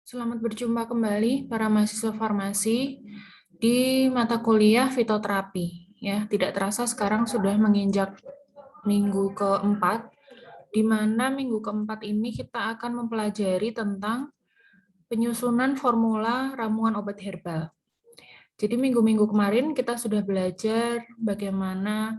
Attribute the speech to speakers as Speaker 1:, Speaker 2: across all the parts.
Speaker 1: Selamat berjumpa kembali para mahasiswa farmasi di mata kuliah fitoterapi. Ya, tidak terasa sekarang sudah menginjak minggu keempat, di mana minggu keempat ini kita akan mempelajari tentang penyusunan formula ramuan obat herbal. Jadi minggu-minggu kemarin kita sudah belajar bagaimana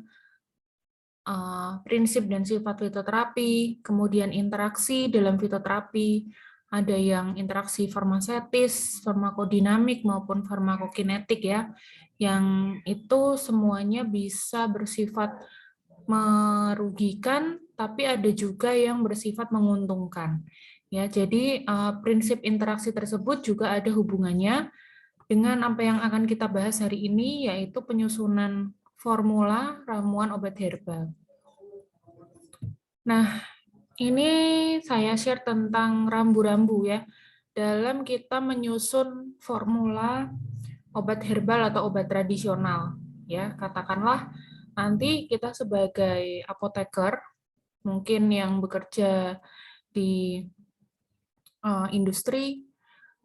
Speaker 1: prinsip dan sifat fitoterapi, kemudian interaksi dalam fitoterapi, ada yang interaksi farmasetis, farmakodinamik maupun farmakokinetik ya, yang itu semuanya bisa bersifat merugikan, tapi ada juga yang bersifat menguntungkan. Ya, jadi prinsip interaksi tersebut juga ada hubungannya dengan apa yang akan kita bahas hari ini, yaitu penyusunan formula ramuan obat herbal. Nah, ini saya share tentang rambu-rambu ya. Dalam kita menyusun formula obat herbal atau obat tradisional. Ya, katakanlah nanti kita sebagai apoteker, mungkin yang bekerja di industri,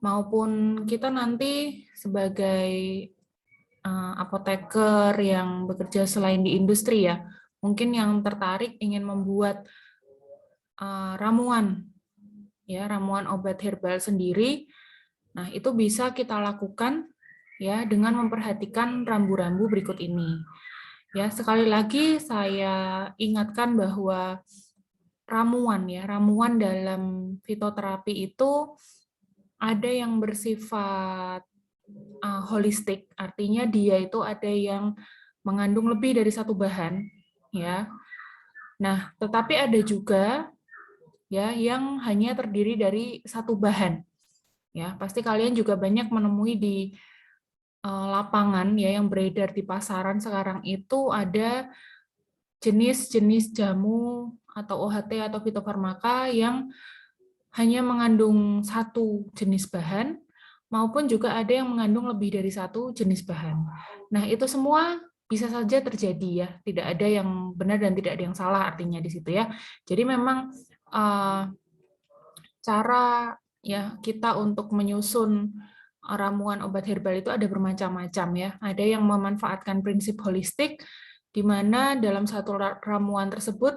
Speaker 1: maupun kita nanti sebagai apoteker yang bekerja selain di industri ya, mungkin yang tertarik ingin membuat ramuan ya, ramuan obat herbal sendiri. Nah, itu bisa kita lakukan ya dengan memperhatikan rambu-rambu berikut ini. Ya, sekali lagi saya ingatkan bahwa ramuan dalam fitoterapi itu ada yang bersifat holistik, artinya dia itu ada yang mengandung lebih dari satu bahan ya. Nah, tetapi ada juga ya yang hanya terdiri dari satu bahan. Ya, pasti kalian juga banyak menemui di lapangan ya yang beredar di pasaran sekarang itu ada jenis-jenis jamu atau OHT atau fitofarmaka yang hanya mengandung satu jenis bahan maupun juga ada yang mengandung lebih dari satu jenis bahan. Nah, itu semua bisa saja terjadi ya, tidak ada yang benar dan tidak ada yang salah artinya di situ ya. Jadi memang cara ya kita untuk menyusun ramuan obat herbal itu ada bermacam-macam ya. Ada yang memanfaatkan prinsip holistik di mana dalam satu ramuan tersebut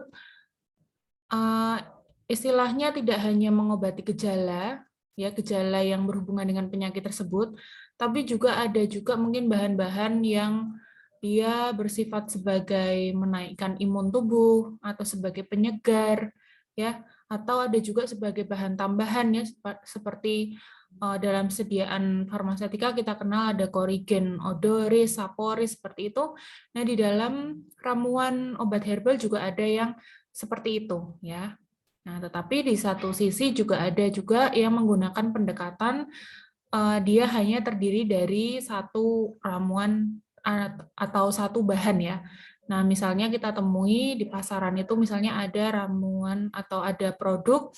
Speaker 1: istilahnya tidak hanya mengobati gejala ya, gejala yang berhubungan dengan penyakit tersebut, tapi juga ada juga mungkin bahan-bahan yang dia bersifat sebagai menaikkan imun tubuh atau sebagai penyegar ya, atau ada juga sebagai bahan tambahan ya, seperti dalam sediaan farmasetika kita kenal ada Corigen odoris, saporis seperti itu. Nah, di dalam ramuan obat herbal juga ada yang seperti itu ya. Nah, tetapi di satu sisi juga ada juga yang menggunakan pendekatan dia hanya terdiri dari satu ramuan atau satu bahan ya. Nah, misalnya kita temui di pasaran itu misalnya ada ramuan atau ada produk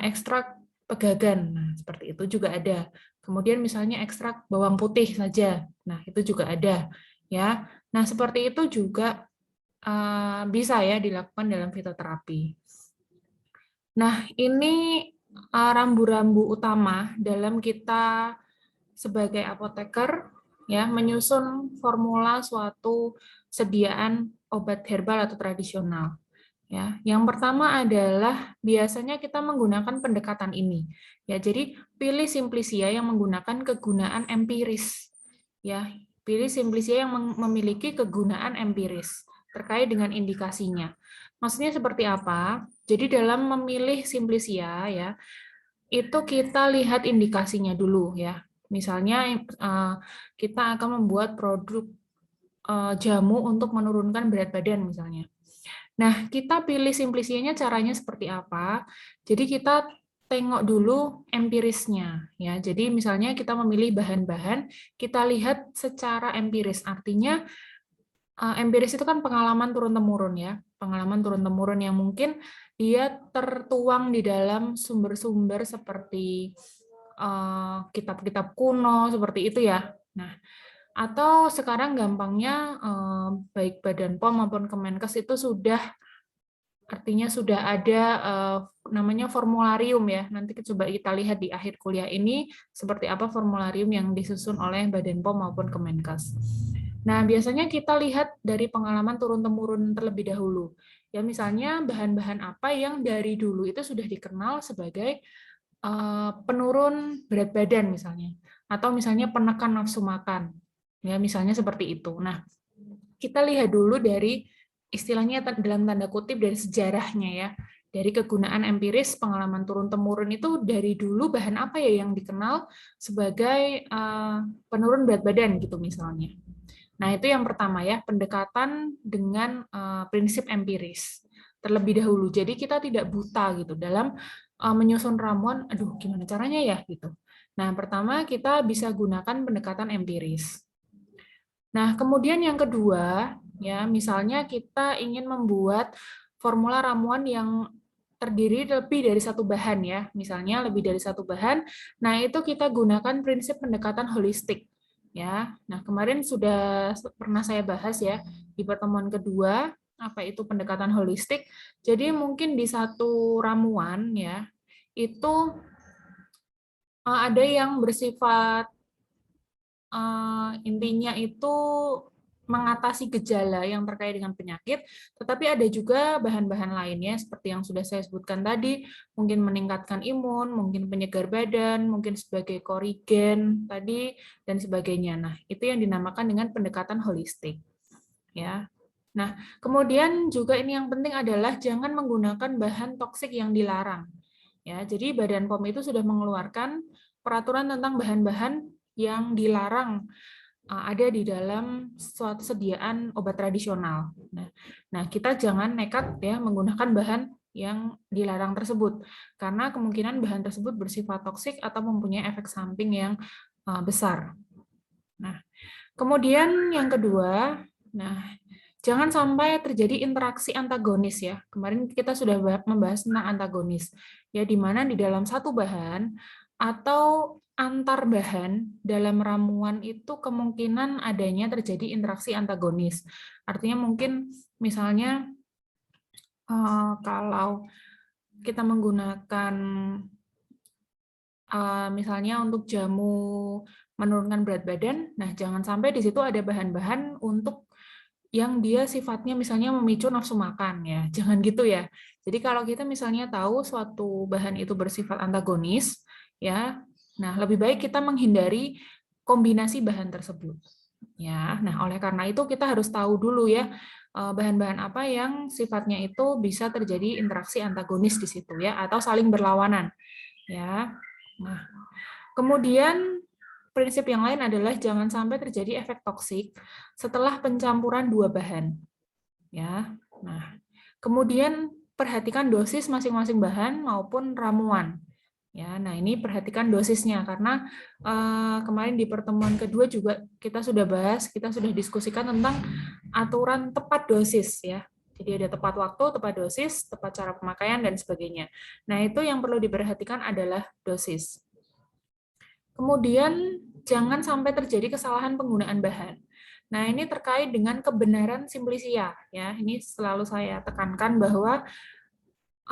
Speaker 1: ekstrak pegagan. Nah, seperti itu juga ada. Kemudian misalnya ekstrak bawang putih saja. Nah, itu juga ada ya. Nah, seperti itu juga bisa ya dilakukan dalam fitoterapi. Nah, ini rambu-rambu utama dalam kita sebagai apoteker ya menyusun formula suatu sediaan obat herbal atau tradisional. Ya, yang pertama adalah biasanya kita menggunakan pendekatan ini. Ya, jadi pilih simplisia yang menggunakan kegunaan empiris. Ya, pilih simplisia yang memiliki kegunaan empiris terkait dengan indikasinya. Maksudnya seperti apa? Jadi dalam memilih simplisia ya, itu kita lihat indikasinya dulu ya. Misalnya kita akan membuat produk jamu untuk menurunkan berat badan misalnya. Nah, kita pilih simplisinya caranya seperti apa? Jadi kita tengok dulu empirisnya ya. Jadi misalnya kita memilih bahan-bahan, kita lihat secara empiris. Artinya empiris itu kan pengalaman turun-temurun ya. Pengalaman turun-temurun yang mungkin dia tertuang di dalam sumber-sumber seperti kitab-kitab kuno seperti itu ya. Nah, atau sekarang gampangnya baik Badan POM maupun Kemenkes itu sudah Artinya sudah ada namanya formularium ya. Nanti coba kita lihat di akhir kuliah ini seperti apa formularium yang disusun oleh Badan POM maupun Kemenkes. Nah, biasanya kita lihat dari pengalaman turun-temurun terlebih dahulu. Ya, misalnya bahan-bahan apa yang dari dulu itu sudah dikenal sebagai penurun berat badan misalnya, atau misalnya penekan nafsu makan. Ya, misalnya seperti itu. Nah, kita lihat dulu dari istilahnya dalam tanda kutip dari sejarahnya ya, dari kegunaan empiris pengalaman turun-temurun itu dari dulu bahan apa ya yang dikenal sebagai penurun berat badan gitu misalnya. Nah, itu yang pertama ya, pendekatan dengan prinsip empiris terlebih dahulu. Jadi kita tidak buta gitu dalam menyusun ramuan, aduh gimana caranya ya gitu. Nah, pertama kita bisa gunakan pendekatan empiris. Nah, kemudian yang kedua, ya, misalnya kita ingin membuat formula ramuan yang terdiri lebih dari satu bahan ya, misalnya lebih dari satu bahan. Nah, itu kita gunakan prinsip pendekatan holistik ya. Nah, kemarin sudah pernah saya bahas ya di pertemuan kedua apa itu pendekatan holistik. Jadi mungkin di satu ramuan ya, itu ada yang bersifat intinya itu mengatasi gejala yang terkait dengan penyakit, tetapi ada juga bahan-bahan lainnya seperti yang sudah saya sebutkan tadi, mungkin meningkatkan imun, mungkin penyegar badan, mungkin sebagai korigen tadi dan sebagainya. Nah, itu yang dinamakan dengan pendekatan holistik. Ya. Nah, kemudian juga ini yang penting adalah jangan menggunakan bahan toksik yang dilarang. Ya, jadi Badan POM itu sudah mengeluarkan peraturan tentang bahan-bahan yang dilarang ada di dalam suatu sediaan obat tradisional. Nah, kita jangan nekat ya menggunakan bahan yang dilarang tersebut karena kemungkinan bahan tersebut bersifat toksik atau mempunyai efek samping yang besar. Nah, kemudian yang kedua, jangan sampai terjadi interaksi antagonis ya. Kemarin kita sudah membahas tentang antagonis. Ya, di mana di dalam satu bahan atau antar bahan dalam ramuan itu kemungkinan adanya terjadi interaksi antagonis. Artinya mungkin misalnya kalau kita menggunakan misalnya untuk jamu menurunkan berat badan, nah jangan sampai di situ ada bahan-bahan untuk yang dia sifatnya misalnya memicu nafsu makan ya, jangan gitu ya. Jadi kalau kita misalnya tahu suatu bahan itu bersifat antagonis ya, nah lebih baik kita menghindari kombinasi bahan tersebut. Ya, nah oleh karena itu kita harus tahu dulu ya bahan-bahan apa yang sifatnya itu bisa terjadi interaksi antagonis di situ ya atau saling berlawanan ya. Nah, kemudian prinsip yang lain adalah jangan sampai terjadi efek toksik setelah pencampuran dua bahan. Ya. Nah, kemudian perhatikan dosis masing-masing bahan maupun ramuan. Ya, nah ini perhatikan dosisnya karena kemarin di pertemuan kedua juga kita sudah bahas, kita sudah diskusikan tentang aturan tepat dosis ya. Jadi ada tepat waktu, tepat dosis, tepat cara pemakaian dan sebagainya. Nah, itu yang perlu diperhatikan adalah dosis. Kemudian jangan sampai terjadi kesalahan penggunaan bahan. Nah, ini terkait dengan kebenaran simplisia ya. Ini selalu saya tekankan bahwa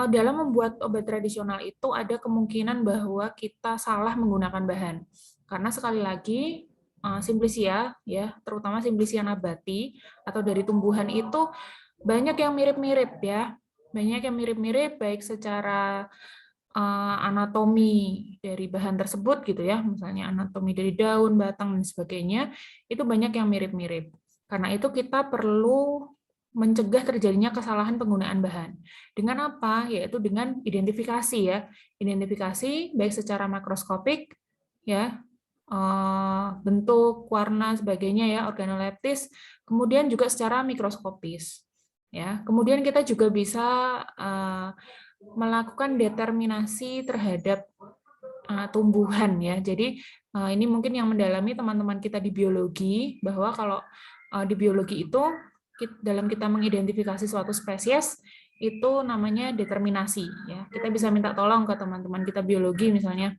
Speaker 1: dalam membuat obat tradisional itu ada kemungkinan bahwa kita salah menggunakan bahan. Karena sekali lagi simplisia ya, terutama simplisia nabati atau dari tumbuhan itu banyak yang mirip-mirip ya. Banyak yang mirip-mirip baik secara anatomi dari bahan tersebut gitu ya, misalnya anatomi dari daun, batang dan sebagainya, itu banyak yang mirip-mirip. Karena itu kita perlu mencegah terjadinya kesalahan penggunaan bahan. Dengan apa? Yaitu dengan identifikasi ya. Identifikasi baik secara makroskopik ya, bentuk, warna, sebagainya ya, organoleptis, kemudian juga secara mikroskopis. Ya, kemudian kita juga bisa melakukan determinasi terhadap tumbuhan ya. Jadi ini mungkin yang mendalami teman-teman kita di biologi bahwa kalau di biologi itu dalam kita mengidentifikasi suatu spesies itu namanya determinasi ya. Kita bisa minta tolong ke teman-teman kita biologi misalnya.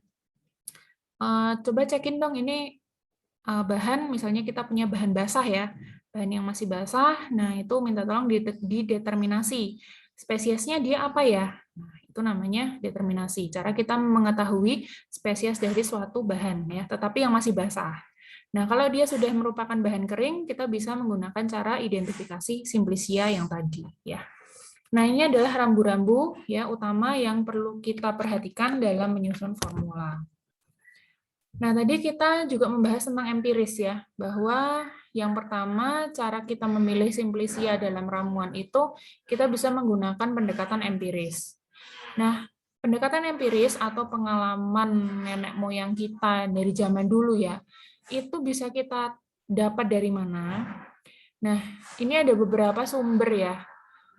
Speaker 1: Coba cekin dong ini bahan, misalnya kita punya bahan basah ya, bahan yang masih basah, nah itu minta tolong dideterminasi spesiesnya dia apa ya? Nah, itu namanya determinasi. Cara kita mengetahui spesies dari suatu bahan ya, tetapi yang masih basah. Nah, kalau dia sudah merupakan bahan kering, kita bisa menggunakan cara identifikasi simplicia yang tadi ya. Nah, ini adalah rambu-rambu ya utama yang perlu kita perhatikan dalam menyusun formula. Nah, tadi kita juga membahas tentang empiris ya, bahwa yang pertama cara kita memilih simplicia dalam ramuan itu kita bisa menggunakan pendekatan empiris. Nah, pendekatan empiris atau pengalaman nenek moyang kita dari zaman dulu ya, itu bisa kita dapat dari mana? Nah, ini ada beberapa sumber ya.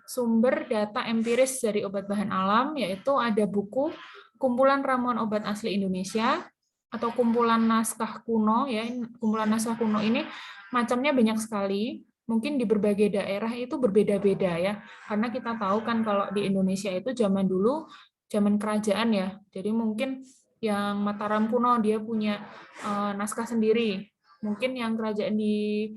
Speaker 1: Sumber data empiris dari obat bahan alam, yaitu ada buku Kumpulan Ramuan Obat Asli Indonesia, atau kumpulan naskah kuno ya. Kumpulan naskah kuno ini macamnya banyak sekali. Mungkin di berbagai daerah itu berbeda-beda ya. Karena kita tahu kan kalau di Indonesia itu zaman dulu zaman kerajaan ya. Jadi mungkin yang Mataram kuno dia punya naskah sendiri. Mungkin yang kerajaan di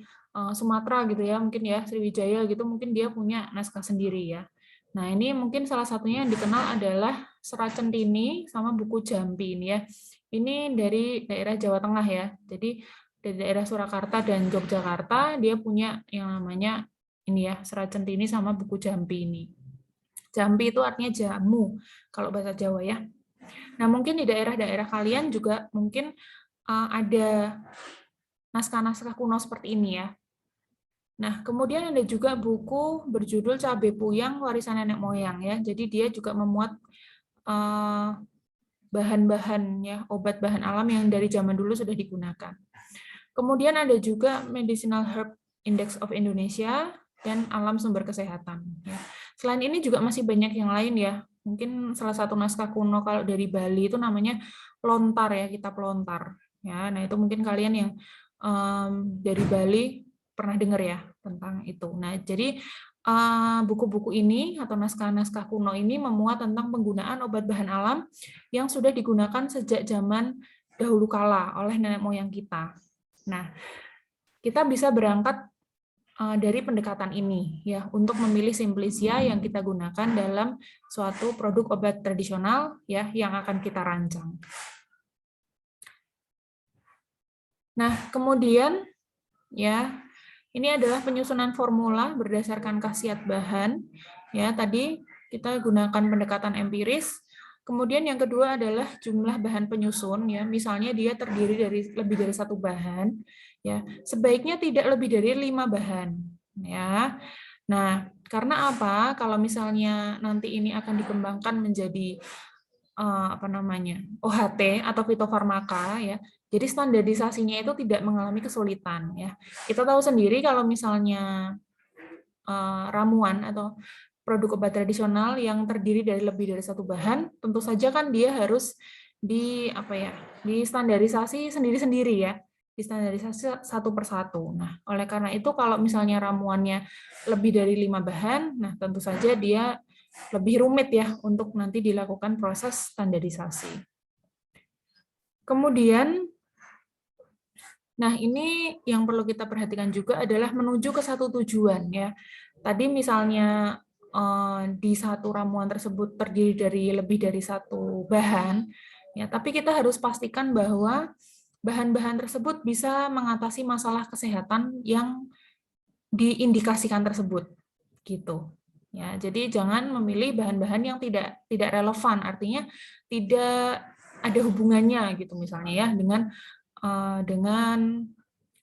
Speaker 1: Sumatera gitu ya, mungkin ya Sriwijaya gitu, mungkin dia punya naskah sendiri ya. Nah, ini mungkin salah satunya yang dikenal adalah Serat Centini sama buku Jampi ini ya. Ini dari daerah Jawa Tengah ya. Jadi dari daerah Surakarta dan Yogyakarta dia punya yang namanya ini ya, Serat Centini sama buku Jampi ini. Jampi itu artinya jamu kalau bahasa Jawa ya. Nah, mungkin di daerah-daerah kalian juga mungkin ada naskah-naskah kuno seperti ini ya. Nah, kemudian ada juga buku berjudul Cabe Puyang Warisan Nenek Moyang ya. Jadi dia juga memuat bahan-bahan ya, obat bahan alam yang dari zaman dulu sudah digunakan. Kemudian ada juga Medicinal Herb Index of Indonesia dan Alam Sumber Kesehatan. Ya. Selain ini juga masih banyak yang lain ya. Mungkin salah satu naskah kuno kalau dari Bali itu namanya Lontar ya, Kitab Lontar. Ya, nah itu mungkin kalian yang dari Bali pernah dengar ya tentang itu. Nah, jadi buku-buku ini atau naskah-naskah kuno ini memuat tentang penggunaan obat bahan alam yang sudah digunakan sejak zaman dahulu kala oleh nenek moyang kita. Nah, kita bisa berangkat dari pendekatan ini ya untuk memilih simplicia yang kita gunakan dalam suatu produk obat tradisional ya yang akan kita rancang. Nah, kemudian ya ini adalah penyusunan formula berdasarkan khasiat bahan. Ya, tadi kita gunakan pendekatan empiris. Kemudian yang kedua adalah jumlah bahan penyusun. Ya, misalnya dia terdiri dari lebih dari satu bahan. Ya, sebaiknya tidak lebih dari 5 bahan. Ya, nah karena apa? Kalau misalnya nanti ini akan dikembangkan menjadi OHT atau fitofarmaka ya. Jadi standarisasinya itu tidak mengalami kesulitan ya. Kita tahu sendiri kalau misalnya ramuan atau produk obat tradisional yang terdiri dari lebih dari satu bahan, tentu saja kan dia harus distandarisasi sendiri-sendiri ya, distandarisasi satu persatu. Nah, oleh karena itu kalau misalnya ramuannya lebih dari 5 bahan, nah tentu saja dia lebih rumit ya untuk nanti dilakukan proses standarisasi. Kemudian, nah ini yang perlu kita perhatikan juga adalah menuju ke satu tujuan ya. Tadi misalnya di satu ramuan tersebut terdiri dari lebih dari satu bahan, ya, tapi kita harus pastikan bahwa bahan-bahan tersebut bisa mengatasi masalah kesehatan yang diindikasikan tersebut, gitu. Ya, jadi jangan memilih bahan-bahan yang tidak relevan, artinya tidak ada hubungannya gitu misalnya ya dengan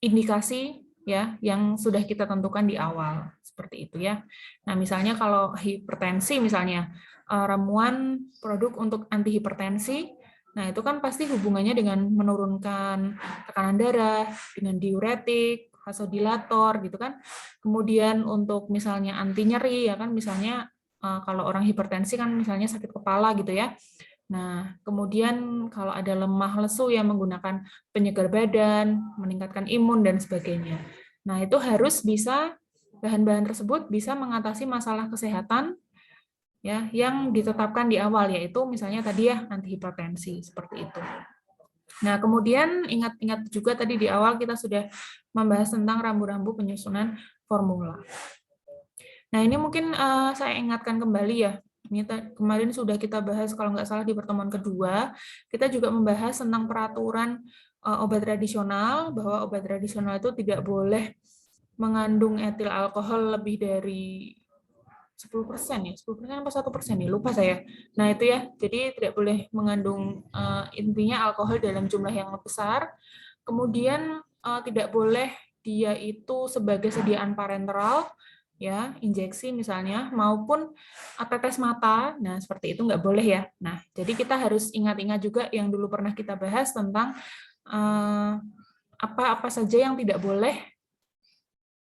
Speaker 1: indikasi ya yang sudah kita tentukan di awal seperti itu ya. Nah, misalnya kalau hipertensi misalnya ramuan produk untuk anti hipertensi, nah itu kan pasti hubungannya dengan menurunkan tekanan darah, dengan diuretik, vasodilator gitu kan. Kemudian untuk misalnya anti nyeri ya kan, misalnya kalau orang hipertensi kan misalnya sakit kepala gitu ya. Nah, kemudian kalau ada lemah lesu yang menggunakan penyegar badan, meningkatkan imun dan sebagainya. Nah, itu harus bisa bahan-bahan tersebut bisa mengatasi masalah kesehatan ya yang ditetapkan di awal, yaitu misalnya tadi ya anti hipertensi seperti itu. Nah, kemudian ingat-ingat juga tadi di awal kita sudah membahas tentang rambu-rambu penyusunan formula. Nah, ini mungkin saya ingatkan kembali ya. Ini kemarin sudah kita bahas kalau nggak salah di pertemuan kedua, kita juga membahas tentang peraturan obat tradisional, bahwa obat tradisional itu tidak boleh mengandung etil alkohol lebih dari 10% ya, 10% apa 1% ya, lupa saya. Nah itu ya, jadi tidak boleh mengandung intinya alkohol dalam jumlah yang besar. Kemudian tidak boleh dia itu sebagai sediaan parenteral, ya injeksi misalnya, maupun tetes mata. Nah seperti itu nggak boleh ya. Nah jadi kita harus ingat-ingat juga yang dulu pernah kita bahas tentang apa-apa saja yang tidak boleh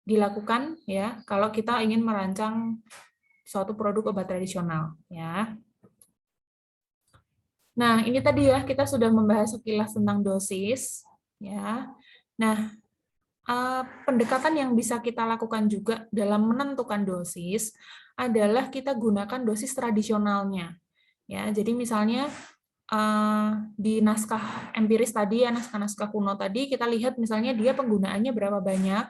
Speaker 1: dilakukan ya kalau kita ingin merancang suatu produk obat tradisional ya. Nah, ini tadi ya kita sudah membahas sekilas tentang dosis ya. Nah, pendekatan yang bisa kita lakukan juga dalam menentukan dosis adalah kita gunakan dosis tradisionalnya. Ya, jadi misalnya di naskah empiris tadi ya, naskah-naskah kuno tadi kita lihat misalnya dia penggunaannya berapa banyak.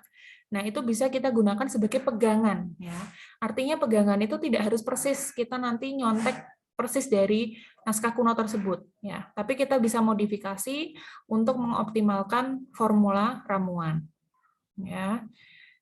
Speaker 1: Nah, itu bisa kita gunakan sebagai pegangan ya. Artinya pegangan itu tidak harus persis kita nanti nyontek persis dari naskah kuno tersebut ya. Tapi kita bisa modifikasi untuk mengoptimalkan formula ramuan ya.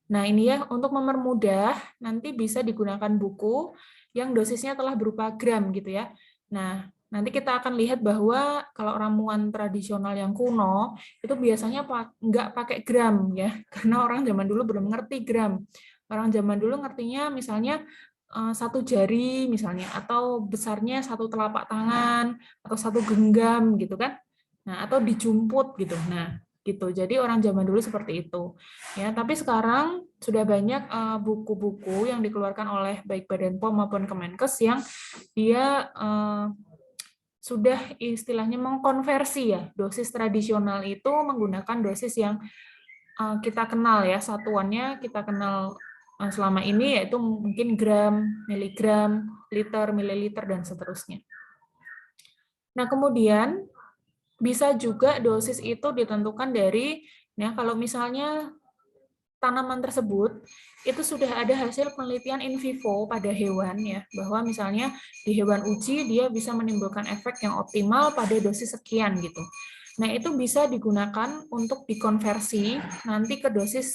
Speaker 1: Nah, ini ya untuk mempermudah nanti bisa digunakan buku yang dosisnya telah berupa gram gitu ya. Nah, nanti kita akan lihat bahwa kalau ramuan tradisional yang kuno itu biasanya nggak pakai gram ya, karena orang zaman dulu belum ngerti gram. Orang zaman dulu ngertinya misalnya satu jari misalnya, atau besarnya satu telapak tangan, atau satu genggam gitu kan. Nah, atau dijumput gitu. Nah, gitu. Jadi orang zaman dulu seperti itu. Ya, tapi sekarang sudah banyak buku-buku yang dikeluarkan oleh baik Badan POM maupun Kemenkes yang dia sudah istilahnya mengkonversi ya dosis tradisional itu menggunakan dosis yang kita kenal ya, satuannya kita kenal selama ini yaitu mungkin gram, miligram, liter, mililiter dan seterusnya. Nah, kemudian bisa juga dosis itu ditentukan dari ya kalau misalnya tanaman tersebut itu sudah ada hasil penelitian in vivo pada hewan ya, bahwa misalnya di hewan uji dia bisa menimbulkan efek yang optimal pada dosis sekian gitu. Nah, itu bisa digunakan untuk dikonversi nanti ke dosis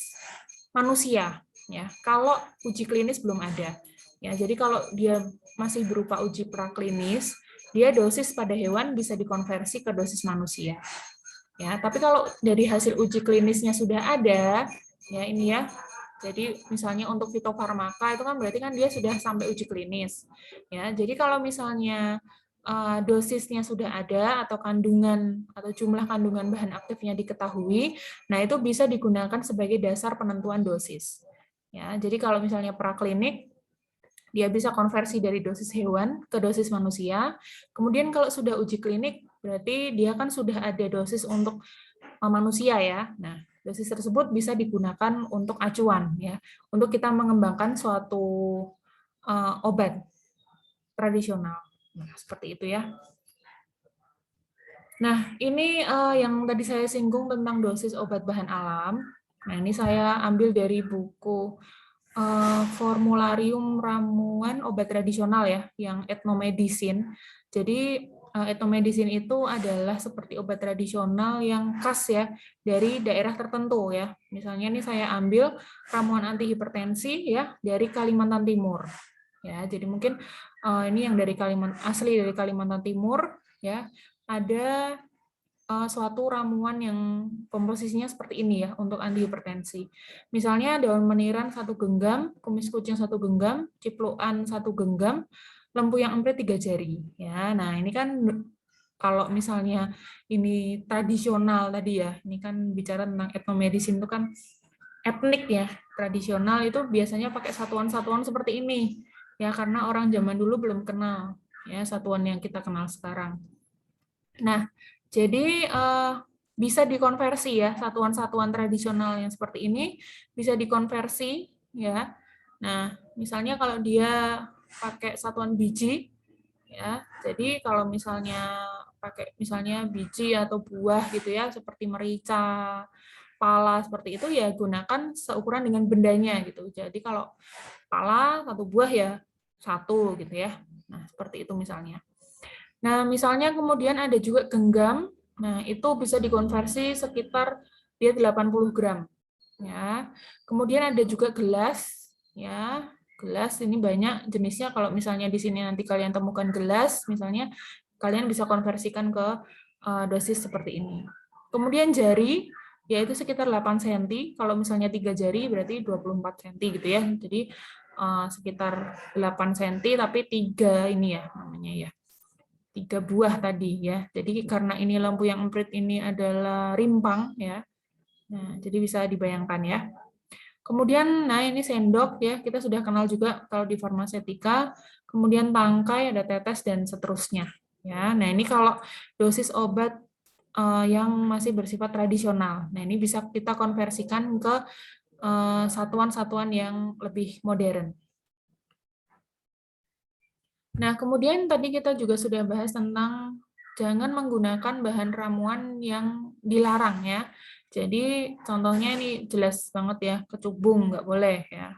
Speaker 1: manusia ya. Kalau uji klinis belum ada. Ya, jadi kalau dia masih berupa uji praklinis, dia dosis pada hewan bisa dikonversi ke dosis manusia. Ya, tapi kalau dari hasil uji klinisnya sudah ada, ya ini ya. Jadi misalnya untuk fitofarmaka itu kan berarti kan dia sudah sampai uji klinis. Ya, jadi kalau misalnya dosisnya sudah ada atau kandungan atau jumlah kandungan bahan aktifnya diketahui, nah itu bisa digunakan sebagai dasar penentuan dosis. Ya, jadi kalau misalnya praklinik dia bisa konversi dari dosis hewan ke dosis manusia. Kemudian kalau sudah uji klinik berarti dia kan sudah ada dosis untuk manusia ya. Nah, dosis tersebut bisa digunakan untuk acuan ya, untuk kita mengembangkan suatu obat tradisional. Nah, seperti itu ya. Nah, ini yang tadi saya singgung tentang dosis obat bahan alam. Nah, ini saya ambil dari buku formularium ramuan obat tradisional ya, yang etnomedicine. Jadi etnomedicine itu adalah seperti obat tradisional yang khas ya dari daerah tertentu ya. Misalnya ini saya ambil ramuan anti hipertensi ya dari Kalimantan Timur. Ya, jadi mungkin ini yang dari asli dari Kalimantan Timur ya. Ada suatu ramuan yang komposisinya seperti ini ya untuk anti hipertensi. Misalnya daun meniran 1 genggam, kumis kucing 1 genggam, cipluan 1 genggam, lempu yang emprit 3 jari. Ya, nah ini kan kalau misalnya ini tradisional tadi ya, ini kan bicara tentang etnomedicine itu kan etnik ya, tradisional itu biasanya pakai satuan-satuan seperti ini. Ya, karena orang zaman dulu belum kenal ya satuan yang kita kenal sekarang. Nah, jadi bisa dikonversi ya satuan-satuan tradisional yang seperti ini bisa dikonversi ya. Nah, misalnya kalau dia pakai satuan biji ya. Jadi kalau misalnya pakai misalnya biji atau buah gitu ya seperti merica, pala seperti itu ya gunakan seukuran dengan bendanya gitu. Jadi kalau pala 1 buah ya 1 gitu ya. Nah, seperti itu misalnya. Nah, misalnya kemudian ada juga genggam. Nah, itu bisa dikonversi sekitar dia 80 gram ya. Kemudian ada juga gelas ya. Gelas ini banyak jenisnya. Kalau misalnya di sini nanti kalian temukan gelas misalnya, kalian bisa konversikan ke dosis seperti ini. Kemudian jari yaitu sekitar 8 cm. Kalau misalnya 3 jari berarti 24 cm gitu ya. Jadi sekitar 8 cm tapi 3 ini ya namanya ya. 3 buah tadi ya. Jadi karena ini lampu yang emprit ini adalah rimpang ya. Nah, jadi bisa dibayangkan ya. Kemudian, nah ini sendok ya, kita sudah kenal juga kalau di farmasetika. Kemudian tangkai, ada tetes dan seterusnya. Ya, nah ini kalau dosis obat yang masih bersifat tradisional. Nah ini bisa kita konversikan ke satuan-satuan yang lebih modern. Nah, kemudian tadi kita juga sudah bahas tentang jangan menggunakan bahan ramuan yang dilarang ya. Jadi contohnya ini jelas banget ya, kecubung nggak boleh ya.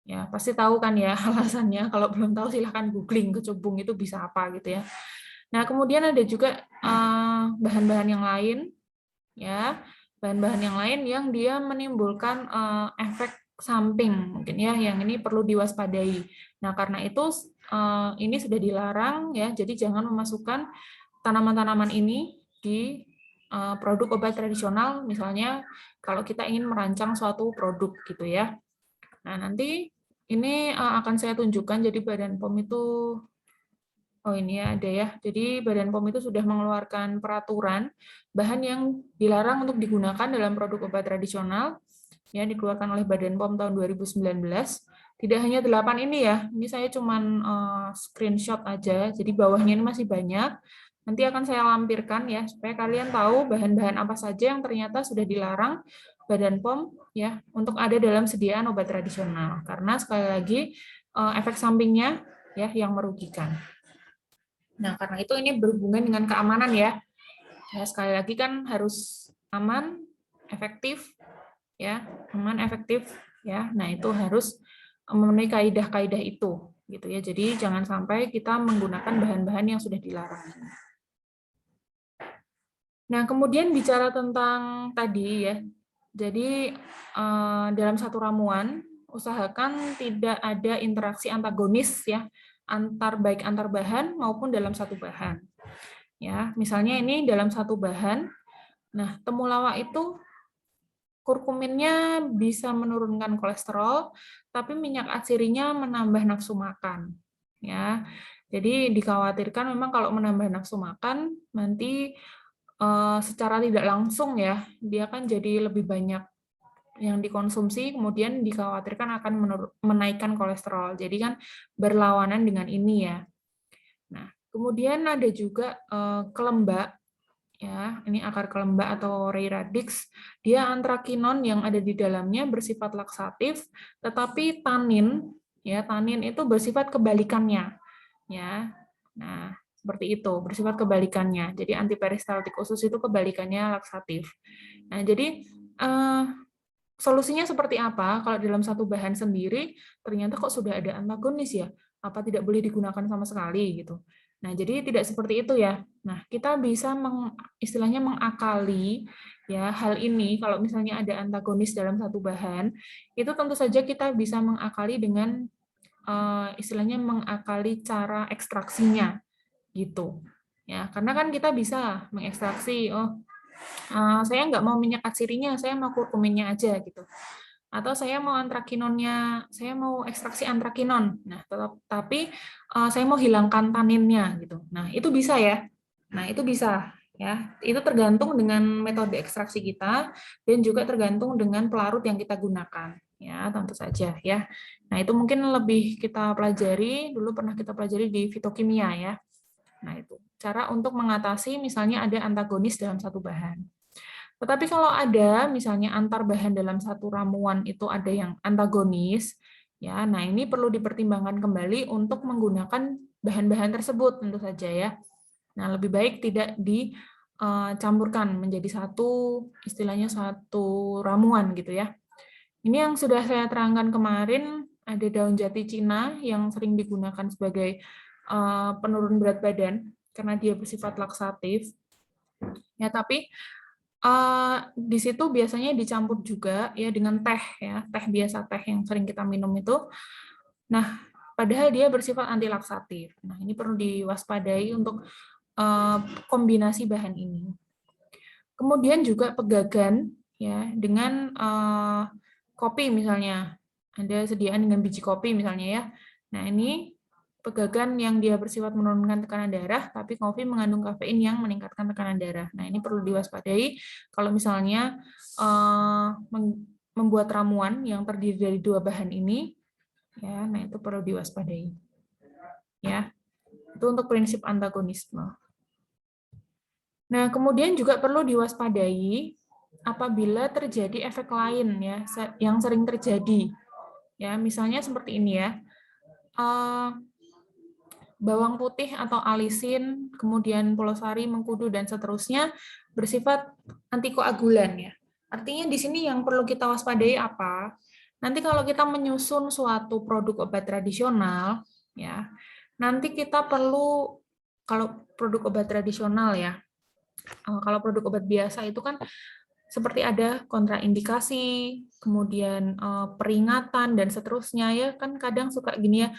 Speaker 1: Ya, pasti tahu kan ya alasannya. Kalau belum tahu silahkan googling kecubung itu bisa apa gitu ya. Nah, kemudian ada juga bahan-bahan yang lain ya. Bahan-bahan yang lain yang dia menimbulkan efek samping mungkin ya yang ini perlu diwaspadai. Nah, karena itu ini sudah dilarang ya. Jadi jangan memasukkan tanaman-tanaman ini di produk obat tradisional misalnya kalau kita ingin merancang suatu produk gitu ya. Nah, nanti ini akan saya tunjukkan, jadi Badan POM itu, oh ini ya ada ya, jadi Badan POM itu sudah mengeluarkan peraturan bahan yang dilarang untuk digunakan dalam produk obat tradisional, ya dikeluarkan oleh Badan POM tahun 2019. Tidak hanya 8 ini ya, ini saya cuman screenshot aja, jadi bawahnya ini masih banyak. Nanti akan saya lampirkan ya, supaya kalian tahu bahan-bahan apa saja yang ternyata sudah dilarang Badan POM ya untuk ada dalam sediaan obat tradisional. Karena sekali lagi efek sampingnya ya yang merugikan. Nah, karena itu ini berhubungan dengan keamanan ya. Ya sekali lagi kan harus aman, efektif ya, aman, efektif ya. Nah, itu harus memenuhi kaidah-kaidah itu gitu ya. Jadi jangan sampai kita menggunakan bahan-bahan yang sudah dilarang. Nah, kemudian bicara tentang tadi ya, jadi dalam satu ramuan usahakan tidak ada interaksi antagonis ya, baik antar bahan maupun dalam satu bahan. Ya, misalnya ini dalam satu bahan, nah temulawak itu kurkuminnya bisa menurunkan kolesterol, tapi minyak atsirinya menambah nafsu makan. Ya, jadi dikhawatirkan memang kalau menambah nafsu makan nanti secara tidak langsung ya, dia kan jadi lebih banyak yang dikonsumsi, kemudian dikhawatirkan akan menaikkan kolesterol. Jadi kan berlawanan dengan ini ya. Nah, kemudian ada juga kelembak, ya, ini akar kelembak atau Rei radix. Dia antrakinon yang ada di dalamnya bersifat laksatif, tetapi tanin, ya tanin itu bersifat kebalikannya, ya. Nah, seperti itu, bersifat kebalikannya. Jadi antiperistaltik usus itu kebalikannya laksatif. Nah, jadi solusinya seperti apa? Kalau dalam satu bahan sendiri ternyata kok sudah ada antagonis ya? Apa tidak boleh digunakan sama sekali gitu? Nah, jadi tidak seperti itu ya. Nah, kita bisa istilahnya mengakali ya hal ini kalau misalnya ada antagonis dalam satu bahan, itu tentu saja kita bisa mengakali dengan istilahnya mengakali cara ekstraksinya gitu. Ya, karena kan kita bisa mengekstraksi, oh saya nggak mau minyak atsirinya, saya mau kurkuminnya aja gitu. Atau saya mau antrakinonnya, saya mau ekstraksi antrakinon. Nah, tapi saya mau hilangkan taninnya gitu. Nah, itu bisa ya. Nah, itu bisa ya. Itu tergantung dengan metode ekstraksi kita dan juga tergantung dengan pelarut yang kita gunakan. Ya, tentu saja ya. Nah, itu mungkin lebih kita pelajari, dulu pernah kita pelajari di fitokimia ya. Nah, itu cara untuk mengatasi misalnya ada antagonis dalam satu bahan. Tetapi kalau ada misalnya antar bahan dalam satu ramuan itu ada yang antagonis, ya, nah ini perlu dipertimbangkan kembali untuk menggunakan bahan-bahan tersebut tentu saja ya. Nah, lebih baik tidak campurkan menjadi satu, istilahnya satu ramuan gitu ya. Ini yang sudah saya terangkan kemarin, ada daun jati Cina yang sering digunakan sebagai penurun berat badan karena dia bersifat laksatif. Ya, tapi di situ biasanya dicampur juga ya dengan teh ya, teh biasa, teh yang sering kita minum itu. Nah, padahal dia bersifat anti laksatif. Nah, ini perlu diwaspadai untuk kombinasi bahan ini. Kemudian juga pegagan ya dengan kopi misalnya. Ada sediaan dengan biji kopi misalnya ya. Nah, ini pegagan yang dia bersifat menurunkan tekanan darah, tapi kopi mengandung kafein yang meningkatkan tekanan darah. Nah, ini perlu diwaspadai kalau misalnya membuat ramuan yang terdiri dari dua bahan ini, ya, nah itu perlu diwaspadai. Ya, itu untuk prinsip antagonisme. Nah, kemudian juga perlu diwaspadai apabila terjadi efek lain ya yang sering terjadi. Ya, misalnya seperti ini ya. Bawang putih atau alisin, kemudian polosari, mengkudu dan seterusnya bersifat antikoagulan ya. Artinya di sini yang perlu kita waspadai apa? Nanti kalau kita menyusun suatu produk obat tradisional ya, nanti kita perlu kalau produk obat tradisional ya, kalau produk obat biasa itu kan seperti ada kontraindikasi, kemudian peringatan dan seterusnya ya, kan kadang suka gini ya,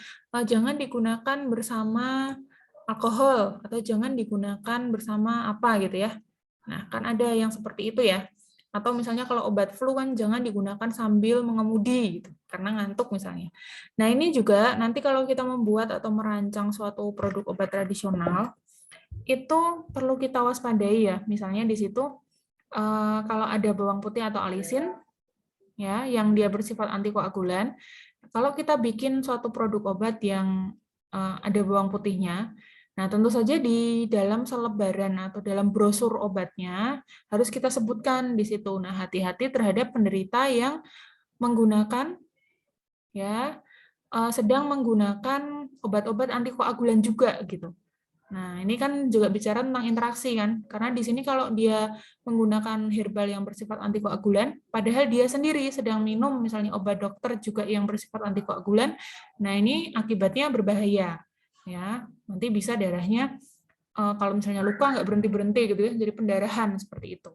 Speaker 1: jangan digunakan bersama alkohol atau jangan digunakan bersama apa gitu ya. Nah, kan ada yang seperti itu ya. Atau misalnya kalau obat flu kan jangan digunakan sambil mengemudi gitu, karena ngantuk misalnya. Nah, ini juga nanti kalau kita membuat atau merancang suatu produk obat tradisional, itu perlu kita waspadai ya. Misalnya di situ kalau ada bawang putih atau alisin, ya, yang dia bersifat antikoagulan, kalau kita bikin suatu produk obat yang ada bawang putihnya, nah tentu saja di dalam selebaran atau dalam brosur obatnya harus kita sebutkan di situ. Nah, hati-hati terhadap penderita yang menggunakan ya sedang menggunakan obat-obat antikoagulan juga gitu. Nah, ini kan juga bicara tentang interaksi kan, karena di sini kalau dia menggunakan herbal yang bersifat antikoagulan, padahal dia sendiri sedang minum misalnya obat dokter juga yang bersifat antikoagulan, nah ini akibatnya berbahaya, ya. Nanti bisa darahnya kalau misalnya luka nggak berhenti-berhenti gitu ya, jadi pendarahan seperti itu.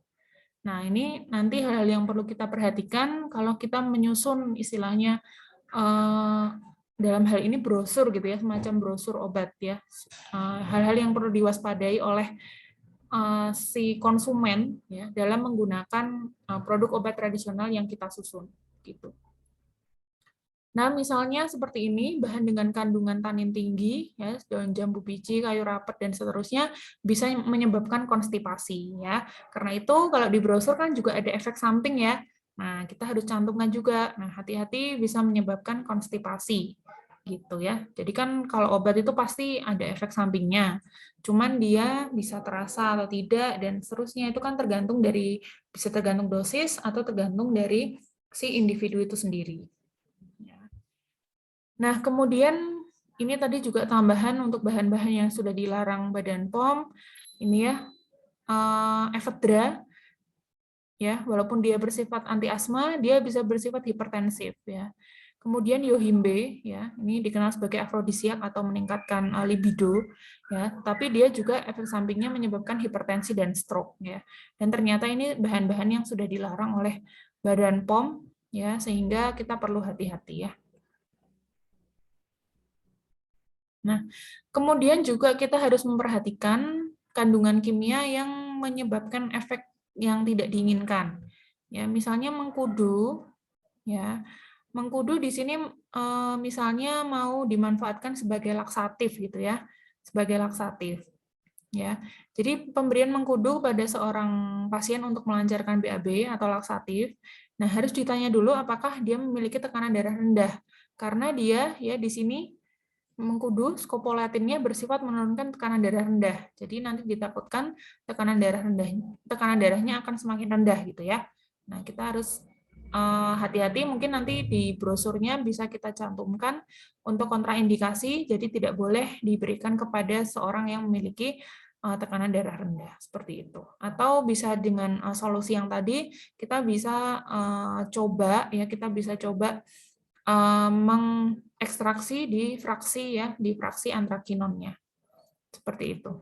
Speaker 1: Nah, ini nanti hal-hal yang perlu kita perhatikan kalau kita menyusun istilahnya dalam hal ini brosur gitu ya, semacam brosur obat ya. Hal-hal yang perlu diwaspadai oleh si konsumen ya dalam menggunakan produk obat tradisional yang kita susun gitu. Nah, misalnya seperti ini, bahan dengan kandungan tanin tinggi, ya, daun jambu biji, kayu rapet, dan seterusnya, bisa menyebabkan konstipasi. Ya. Karena itu, kalau di brosur kan juga ada efek samping ya. Nah, kita harus cantumkan juga. Nah, hati-hati bisa menyebabkan konstipasi. Gitu ya. Jadi kan kalau obat itu pasti ada efek sampingnya. Cuman dia bisa terasa atau tidak, dan seterusnya itu kan bisa tergantung dosis atau tergantung dari si individu itu sendiri. Nah, kemudian ini tadi juga tambahan untuk bahan-bahan yang sudah dilarang Badan POM. Ini ya, ephedra, ya, walaupun dia bersifat anti asma, dia bisa bersifat hipertensif, ya. Kemudian yohimbe, ya, ini dikenal sebagai afrodisiak atau meningkatkan libido, ya, tapi dia juga efek sampingnya menyebabkan hipertensi dan stroke, ya. Dan ternyata ini bahan-bahan yang sudah dilarang oleh Badan POM, ya, sehingga kita perlu hati-hati, ya. Nah, kemudian juga kita harus memperhatikan kandungan kimia yang menyebabkan efek yang tidak diinginkan. Ya, misalnya mengkudu, ya. Mengkudu di sini misalnya mau dimanfaatkan sebagai laksatif gitu ya, sebagai laksatif. Ya. Jadi pemberian mengkudu pada seorang pasien untuk melancarkan BAB atau laksatif, nah harus ditanya dulu apakah dia memiliki tekanan darah rendah. Karena dia ya di sini mengkudu skopolatinnya bersifat menurunkan tekanan darah rendah. Jadi nanti ditakutkan tekanan darahnya akan semakin rendah gitu ya. Nah, kita harus hati-hati, mungkin nanti di brosurnya bisa kita cantumkan untuk kontraindikasi, jadi tidak boleh diberikan kepada seorang yang memiliki tekanan darah rendah, seperti itu. Atau bisa dengan solusi yang tadi, kita bisa coba mengekstraksi di fraksi antrakinonnya, seperti itu.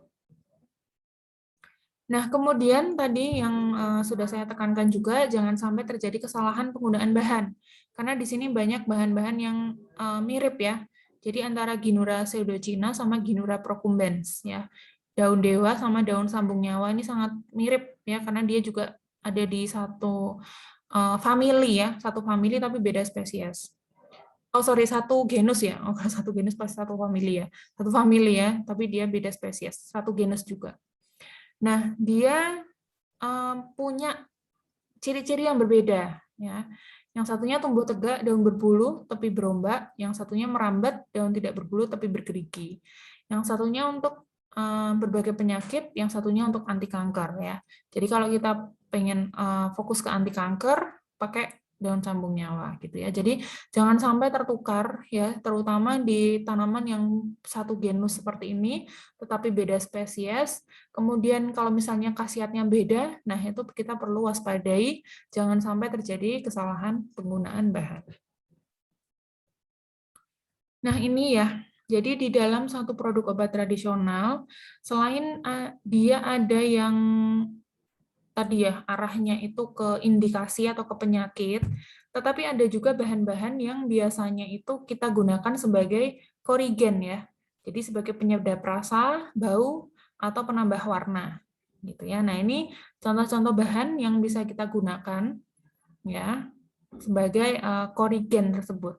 Speaker 1: Nah, kemudian tadi yang sudah saya tekankan juga, jangan sampai terjadi kesalahan penggunaan bahan, karena di sini banyak bahan-bahan yang mirip ya. Jadi antara Ginura pseudocina sama Ginura procumbens ya. Daun dewa sama daun sambung nyawa ini sangat mirip ya, karena dia juga ada di satu famili ya, satu famili tapi beda spesies. Oh sorry, satu genus ya, oh satu genus pas satu famili ya, satu famili ya, tapi dia beda spesies, satu genus juga. Nah, dia punya ciri-ciri yang berbeda ya. Yang satunya tumbuh tegak, daun berbulu, tepi berombak. Yang satunya merambat, daun tidak berbulu, tapi bergerigi. Yang satunya untuk berbagai penyakit, yang satunya untuk anti kanker ya. Jadi kalau kita pengen fokus ke anti kanker, pakai daun sambung nyawa gitu ya. Jadi jangan sampai tertukar ya, terutama di tanaman yang satu genus seperti ini, tetapi beda spesies. Kemudian kalau misalnya khasiatnya beda, nah itu kita perlu waspadai, jangan sampai terjadi kesalahan penggunaan bahan. Nah ini ya, jadi di dalam satu produk obat tradisional, selain dia ada yang tadi ya arahnya itu ke indikasi atau ke penyakit, tetapi ada juga bahan-bahan yang biasanya itu kita gunakan sebagai korigen ya. Jadi sebagai penyedap rasa, bau, atau penambah warna gitu ya. Nah, ini contoh-contoh bahan yang bisa kita gunakan ya sebagai korigen tersebut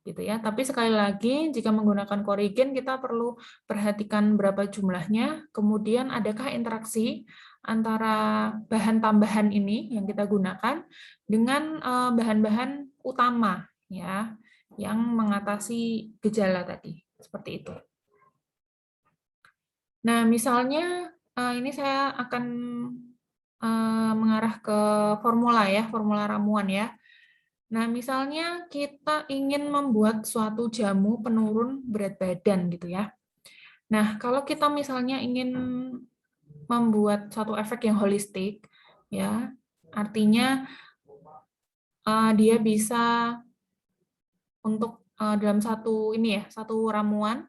Speaker 1: gitu ya. Tapi sekali lagi jika menggunakan korigen kita perlu perhatikan berapa jumlahnya, kemudian adakah interaksi antara bahan tambahan ini yang kita gunakan dengan bahan-bahan utama ya yang mengatasi gejala tadi, seperti itu. Nah, misalnya ini saya akan mengarah ke formula ya, formula ramuan ya. Nah, misalnya kita ingin membuat suatu jamu penurun berat badan gitu ya. Nah, kalau kita misalnya ingin membuat satu efek yang holistik, ya, artinya dia bisa untuk dalam satu ini ya, satu ramuan,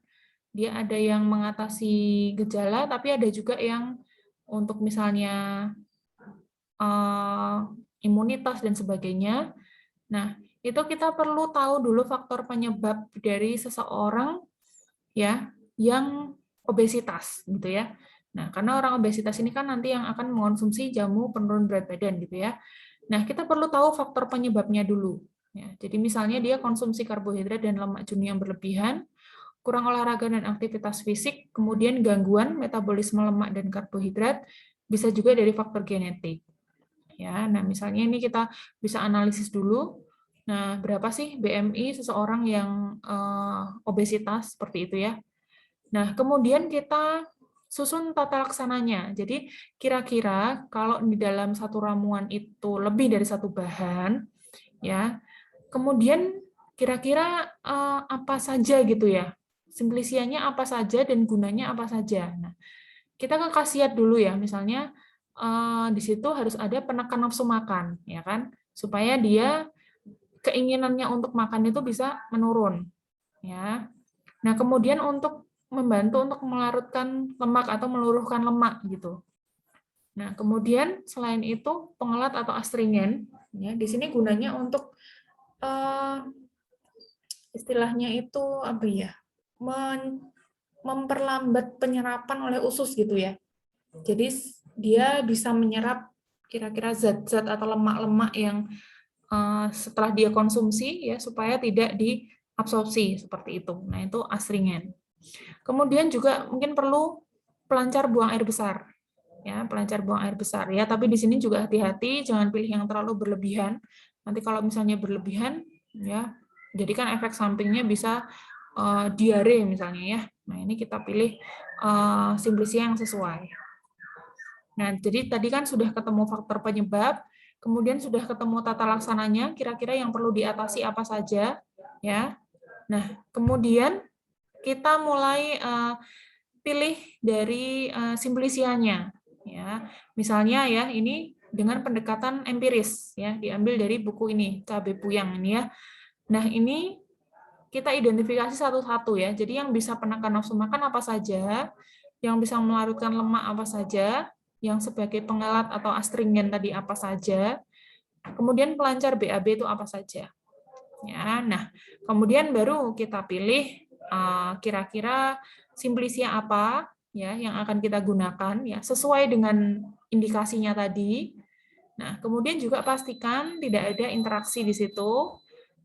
Speaker 1: dia ada yang mengatasi gejala, tapi ada juga yang untuk misalnya imunitas dan sebagainya. Nah, itu kita perlu tahu dulu faktor penyebab dari seseorang ya yang obesitas gitu ya. Nah, karena orang obesitas ini kan nanti yang akan mengonsumsi jamu penurun berat badan gitu ya. Nah, kita perlu tahu faktor penyebabnya dulu. Ya, jadi misalnya dia konsumsi karbohidrat dan lemak jenuh yang berlebihan, kurang olahraga dan aktivitas fisik, kemudian gangguan metabolisme lemak dan karbohidrat, bisa juga dari faktor genetik. Ya, nah misalnya ini kita bisa analisis dulu. Nah, berapa sih BMI seseorang yang obesitas seperti itu ya? Nah, kemudian kita susun tata laksananya. Jadi kira-kira kalau di dalam satu ramuan itu lebih dari satu bahan, ya. Kemudian kira-kira apa saja gitu ya? Simplisianya apa saja dan gunanya apa saja. Nah, kita ke khasiat dulu ya. Misalnya di situ harus ada penekan nafsu makan, ya kan? Supaya dia keinginannya untuk makan itu bisa menurun, ya. Nah, kemudian untuk membantu untuk melarutkan lemak atau meluruhkan lemak gitu. Nah, kemudian selain itu pengelat atau astringen, ya, di sini gunanya untuk istilahnya itu apa ya? Memperlambat penyerapan oleh usus gitu ya. Jadi dia bisa menyerap kira-kira zat-zat atau lemak-lemak yang setelah dia konsumsi ya supaya tidak diabsorpsi seperti itu. Nah, itu astringen. Kemudian juga mungkin perlu pelancar buang air besar. Ya, pelancar buang air besar ya, tapi di sini juga hati-hati jangan pilih yang terlalu berlebihan. Nanti kalau misalnya berlebihan ya, jadi kan efek sampingnya bisa diare misalnya ya. Nah, ini kita pilih simplisia yang sesuai. Nah, jadi tadi kan sudah ketemu faktor penyebab, kemudian sudah ketemu tata laksananya, kira-kira yang perlu diatasi apa saja, ya. Nah, kemudian kita mulai pilih dari simplicianya, ya. Misalnya ya, ini dengan pendekatan empiris, ya, diambil dari buku ini, Cabe Puyang ini ya. Nah, ini kita identifikasi satu-satu ya. Jadi yang bisa penekan nafsu makan apa saja, yang bisa melarutkan lemak apa saja, yang sebagai pengelat atau astringen tadi apa saja, kemudian pelancar BAB itu apa saja. Ya, nah, kemudian baru kita pilih kira-kira simplisia apa ya yang akan kita gunakan ya sesuai dengan indikasinya tadi. Nah, kemudian juga pastikan tidak ada interaksi di situ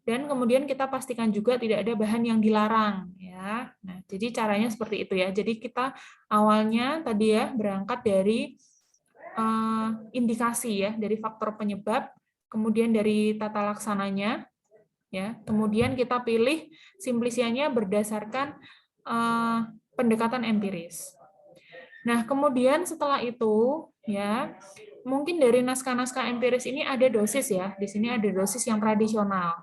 Speaker 1: dan kemudian kita pastikan juga tidak ada bahan yang dilarang ya. Nah, jadi caranya seperti itu ya. Jadi kita awalnya tadi ya berangkat dari indikasi ya, dari faktor penyebab, kemudian dari tata laksananya ya. Kemudian kita pilih simplisianya berdasarkan pendekatan empiris. Nah, kemudian setelah itu ya, mungkin dari naskah-naskah empiris ini ada dosis ya. Di sini ada dosis yang tradisional.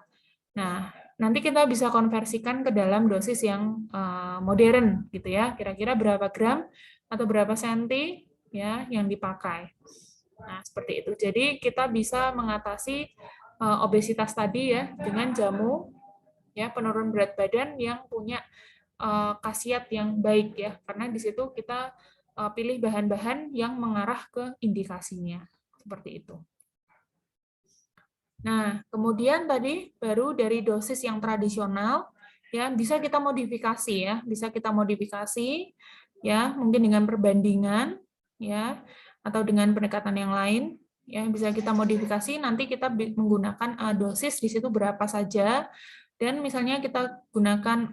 Speaker 1: Nah, nanti kita bisa konversikan ke dalam dosis yang modern gitu ya. Kira-kira berapa gram atau berapa senti ya yang dipakai. Nah, seperti itu. Jadi kita bisa mengatasi obesitas tadi ya dengan jamu ya penurun berat badan yang punya khasiat yang baik ya. Karena di situ kita pilih bahan-bahan yang mengarah ke indikasinya. Seperti itu. Nah, kemudian tadi baru dari dosis yang tradisional ya bisa kita modifikasi ya, bisa kita modifikasi ya, mungkin dengan perbandingan ya atau dengan pendekatan yang lain ya bisa kita modifikasi nanti kita menggunakan dosis di situ berapa saja dan misalnya kita gunakan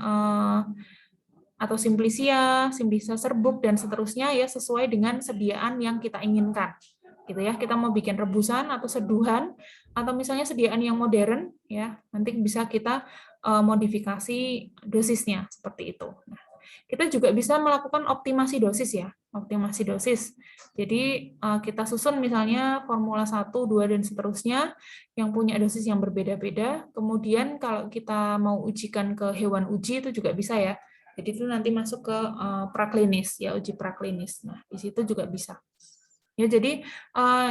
Speaker 1: atau simplisia serbuk dan seterusnya ya sesuai dengan sediaan yang kita inginkan. Gitu ya. Kita mau bikin rebusan atau seduhan atau misalnya sediaan yang modern ya, nanti bisa kita modifikasi dosisnya seperti itu. Nah, kita juga bisa melakukan optimasi dosis ya, optimasi dosis. Jadi kita susun misalnya formula 1, 2 dan seterusnya yang punya dosis yang berbeda-beda. Kemudian kalau kita mau ujikan ke hewan uji itu juga bisa ya. Jadi itu nanti masuk ke praklinis ya, uji praklinis. Nah, di situ juga bisa. Ya, jadi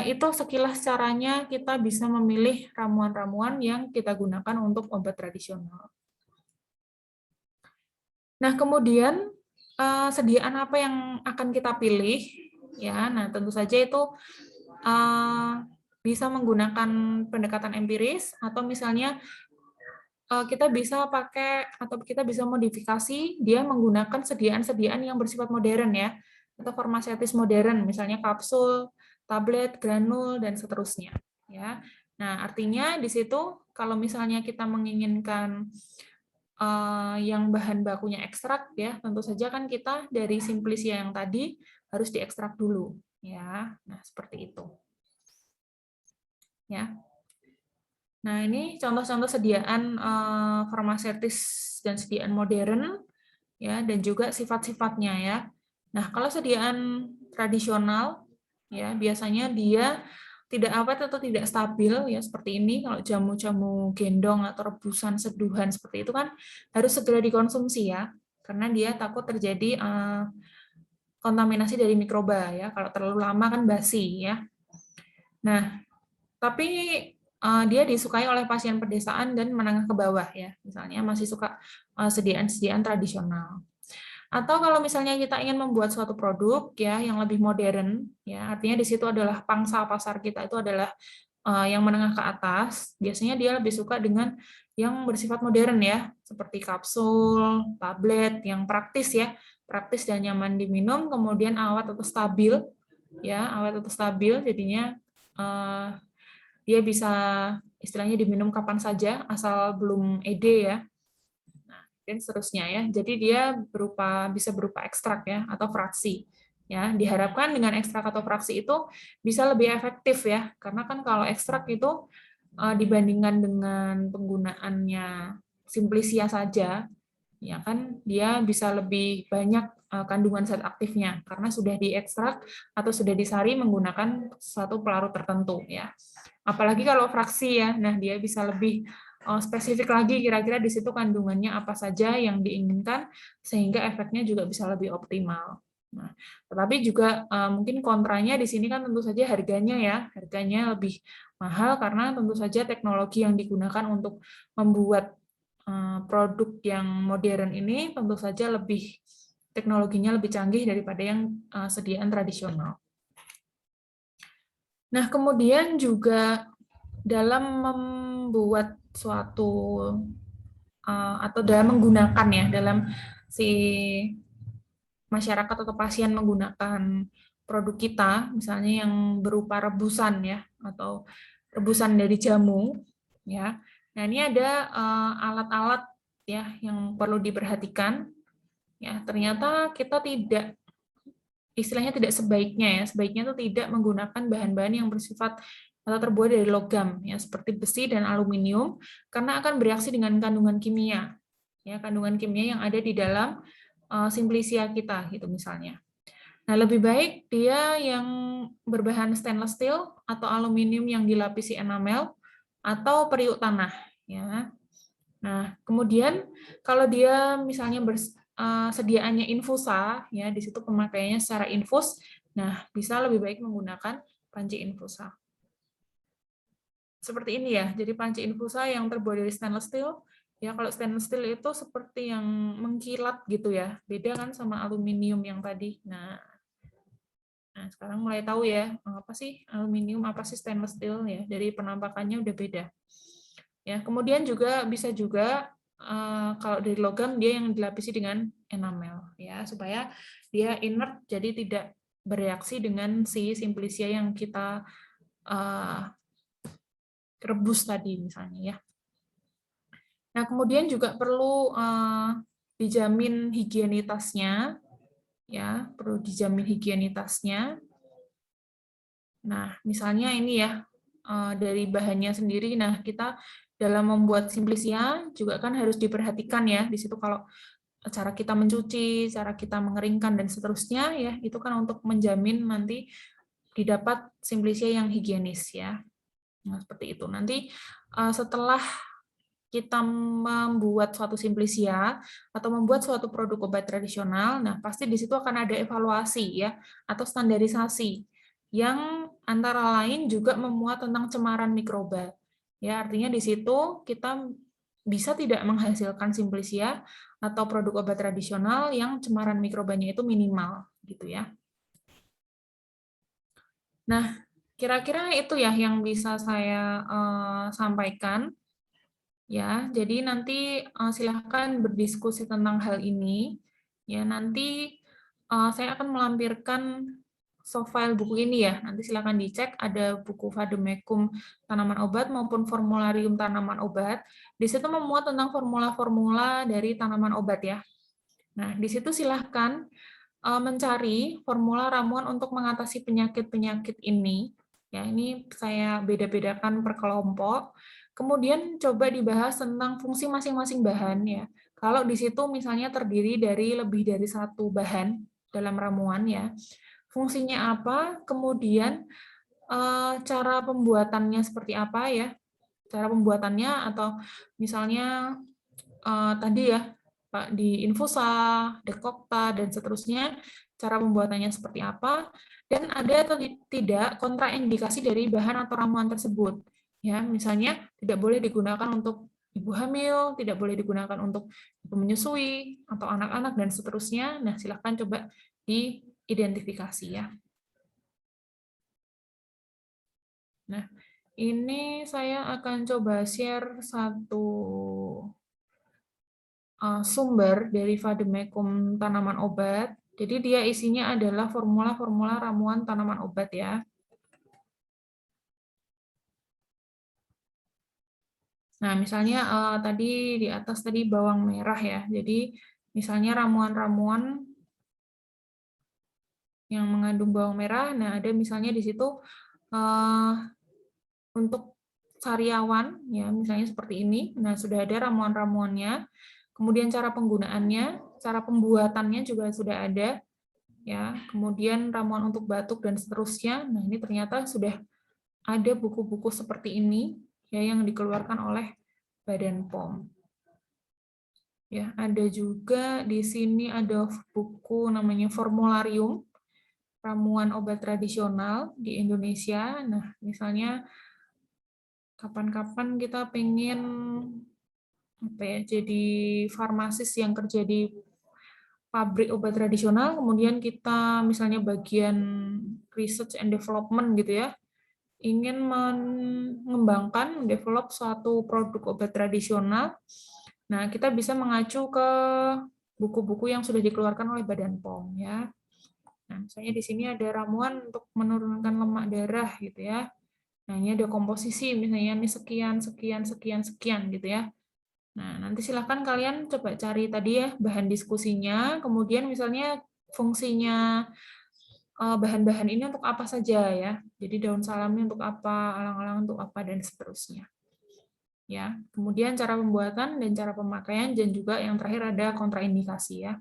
Speaker 1: itu sekilas caranya kita bisa memilih ramuan-ramuan yang kita gunakan untuk obat tradisional. Nah, kemudian sediaan apa yang akan kita pilih? Ya, nah tentu saja itu bisa menggunakan pendekatan empiris atau misalnya kita bisa pakai atau kita bisa modifikasi dia menggunakan sediaan-sediaan yang bersifat modern ya atau farmaseutis modern misalnya kapsul, tablet, granul dan seterusnya ya. Nah, artinya di situ kalau misalnya kita menginginkan yang bahan bakunya ekstrak ya, tentu saja kan kita dari simplisia yang tadi harus diekstrak dulu ya. Nah, seperti itu. Ya. Nah, ini contoh-contoh sediaan farmaseutis dan sediaan modern ya dan juga sifat-sifatnya ya. Nah, kalau sediaan tradisional ya biasanya dia tidak awet atau tidak stabil ya seperti ini. Kalau jamu-jamu gendong atau rebusan seduhan seperti itu kan harus segera dikonsumsi ya karena dia takut terjadi kontaminasi dari mikroba ya. Kalau terlalu lama kan basi ya. Nah, tapi dia disukai oleh pasien pedesaan dan menengah ke bawah ya. Misalnya masih suka sediaan-sediaan tradisional. Atau kalau misalnya kita ingin membuat suatu produk ya yang lebih modern ya, artinya di situ adalah pangsa pasar kita itu adalah yang menengah ke atas, biasanya dia lebih suka dengan yang bersifat modern ya, seperti kapsul, tablet yang praktis ya, praktis dan nyaman diminum, kemudian awet atau stabil ya, awet atau stabil jadinya dia bisa istilahnya diminum kapan saja asal belum ED ya. Nah, dan seterusnya ya. Jadi dia bisa berupa ekstrak ya atau fraksi. Ya, diharapkan dengan ekstrak atau fraksi itu bisa lebih efektif ya. Karena kan kalau ekstrak itu dibandingkan dengan penggunaannya simplisia saja, ya kan dia bisa lebih banyak kandungan zat aktifnya karena sudah diekstrak atau sudah disari menggunakan suatu pelarut tertentu ya. Apalagi kalau fraksi ya, nah dia bisa lebih spesifik lagi kira-kira di situ kandungannya apa saja yang diinginkan sehingga efeknya juga bisa lebih optimal. Nah, tetapi juga mungkin kontranya di sini kan tentu saja harganya ya, harganya lebih mahal karena tentu saja teknologi yang digunakan untuk membuat produk yang modern ini tentu saja teknologinya lebih canggih daripada yang sediaan tradisional. Nah, kemudian juga dalam membuat suatu atau dalam menggunakan ya, dalam si masyarakat atau pasien menggunakan produk kita, misalnya yang berupa rebusan ya, atau rebusan dari jamu, ya. Nah, ini ada alat-alat ya yang perlu diperhatikan. Ya, ternyata kita istilahnya tidak sebaiknya ya, sebaiknya itu tidak menggunakan bahan-bahan yang bersifat atau terbuat dari logam ya seperti besi dan aluminium karena akan bereaksi dengan kandungan kimia ya, kandungan kimia yang ada di dalam simplisia kita gitu misalnya. Nah, lebih baik dia yang berbahan stainless steel atau aluminium yang dilapisi enamel atau periuk tanah ya. Nah, kemudian kalau dia misalnya sediaannya infusa, ya di situ pemakaiannya secara infus, nah bisa lebih baik menggunakan panci infusa. Seperti ini ya, jadi panci infusa yang terbuat dari stainless steel, ya kalau stainless steel itu seperti yang mengkilat gitu ya, beda kan sama aluminium yang tadi. Nah sekarang mulai tahu ya, apa sih aluminium, apa sih stainless steel ya, dari penampakannya udah beda. Ya, kemudian juga bisa juga kalau dari logam dia yang dilapisi dengan enamel ya supaya dia inert jadi tidak bereaksi dengan si simplisia yang kita rebus tadi misalnya ya. Nah, kemudian juga perlu dijamin higienitasnya ya, perlu dijamin higienitasnya. Nah, misalnya ini ya dari bahannya sendiri. Nah, kita dalam membuat simplisia juga kan harus diperhatikan ya di situ kalau cara kita mencuci, cara kita mengeringkan dan seterusnya ya itu kan untuk menjamin nanti didapat simplisia yang higienis ya. Nah, seperti itu. Nanti setelah kita membuat suatu simplisia atau membuat suatu produk obat tradisional, nah pasti di situ akan ada evaluasi ya atau standarisasi yang antara lain juga memuat tentang cemaran mikroba. Ya, artinya di situ kita bisa tidak menghasilkan simplisia atau produk obat tradisional yang cemaran mikrobanya itu minimal gitu ya. Nah, kira-kira itu ya yang bisa saya sampaikan. Ya, jadi nanti silahkan berdiskusi tentang hal ini. Ya, nanti saya akan melampirkan soft file buku ini ya. Nanti silahkan dicek ada buku Vademecum tanaman obat maupun formularium tanaman obat. Di situ memuat tentang formula-formula dari tanaman obat ya. Nah, di situ silahkan mencari formula ramuan untuk mengatasi penyakit-penyakit ini. Ya, ini saya beda-bedakan per kelompok. Kemudian coba dibahas tentang fungsi masing-masing bahan ya. Kalau di situ misalnya terdiri dari lebih dari satu bahan dalam ramuan ya, fungsinya apa, kemudian cara pembuatannya seperti apa ya, cara pembuatannya atau misalnya tadi ya Pak di infusa, dekokta dan seterusnya, cara pembuatannya seperti apa, dan ada atau tidak kontraindikasi dari bahan atau ramuan tersebut. Ya, misalnya tidak boleh digunakan untuk ibu hamil, tidak boleh digunakan untuk ibu menyusui atau anak-anak dan seterusnya. Nah, silakan coba diidentifikasi ya. Nah, ini saya akan coba share satu sumber dari Vademecum tanaman obat. Jadi dia isinya adalah formula-formula ramuan tanaman obat ya. Nah, misalnya tadi di atas tadi bawang merah ya. Jadi misalnya ramuan-ramuan yang mengandung bawang merah. Nah, ada misalnya di situ untuk sariawan ya, misalnya seperti ini. Nah, sudah ada ramuan-ramuannya. Kemudian cara penggunaannya, cara pembuatannya juga sudah ada. Ya, kemudian ramuan untuk batuk dan seterusnya. Nah, ini ternyata sudah ada buku-buku seperti ini ya yang dikeluarkan oleh Badan POM. Ya, ada juga di sini ada buku namanya Formularium Ramuan Obat Tradisional di Indonesia. Nah, misalnya kapan-kapan kita pengen jadi farmasis yang kerja di pabrik obat tradisional, kemudian kita misalnya bagian research and development gitu ya, ingin mengembangkan, develop suatu produk obat tradisional. Nah, kita bisa mengacu ke buku-buku yang sudah dikeluarkan oleh Badan POM ya. Nah, misalnya di sini ada ramuan untuk menurunkan lemak darah gitu ya. Nah, ini ada komposisi misalnya ini sekian sekian sekian sekian gitu ya. Nah, nanti silahkan kalian coba cari tadi ya bahan diskusinya, kemudian misalnya fungsinya bahan-bahan ini untuk apa saja ya. Jadi daun salamnya untuk apa, alang-alang untuk apa dan seterusnya. Ya, kemudian cara pembuatan dan cara pemakaian dan juga yang terakhir ada kontraindikasi ya.